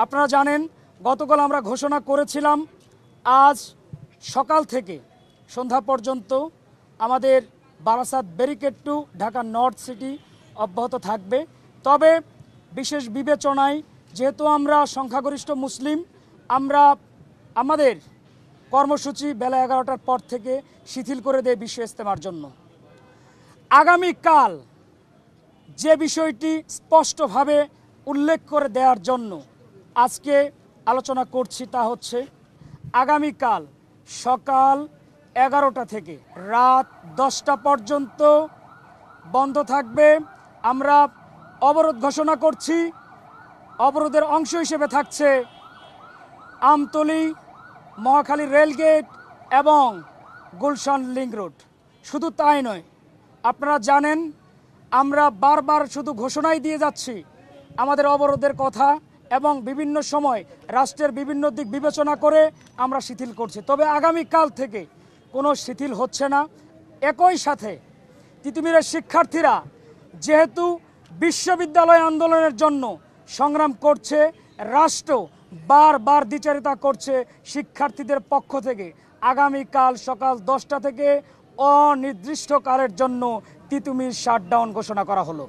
আপনারা জানেন গতকাল আমরা ঘোষণা করেছিলাম আজ সকাল থেকে সন্ধ্যা পর্যন্ত আমাদের Barasat barricade two Dhaka north city অব্যাহত থাকবে। তবে বিশেষ বিবেচনায় যেহেতু আমরা সংখ্যাগরিষ্ঠ মুসলিম, আমরা আমাদের কর্মসূচি বেলা 11টার পর থেকে শিথিল করে দেয় বিশ্ব ইজতেমার জন্য। আগামীকাল যে বিষয়টি স্পষ্টভাবে উল্লেখ করে দেওয়ার জন্য আজকে আলোচনা করছি তা হচ্ছে আগামীকাল সকাল 11টা থেকে রাত 10টা পর্যন্ত বন্ধ থাকবে। আমরা অবরোধ ঘোষণা করছি। অবরোধের অংশ হিসেবে থাকছে আমতলী, মহাখালী রেলগেট এবং গুলশান লিংক রোড। শুধু তাই নয়, আপনারা জানেন আমরা বারবার শুধু ঘোষণাই দিয়ে যাচ্ছি আমাদের অবরোধের কথা এবং বিভিন্ন সময় রাষ্ট্রের বিভিন্ন দিক বিবেচনা করে আমরা শিথিল করছি। তবে আগামীকাল থেকে কোনো শিথিল হচ্ছে না। একই সাথে তিতুমিরের শিক্ষার্থীরা যেহেতু বিশ্ববিদ্যালয় আন্দোলনের জন্য সংগ্রাম করছে, রাষ্ট্র বারবার দ্বিচারিতা করছে, শিক্ষার্থীদের পক্ষ থেকে আগামীকাল সকাল 10টা থেকে অনির্দিষ্টকালের জন্য তিতুমির শাটডাউন ঘোষণা করা হলো।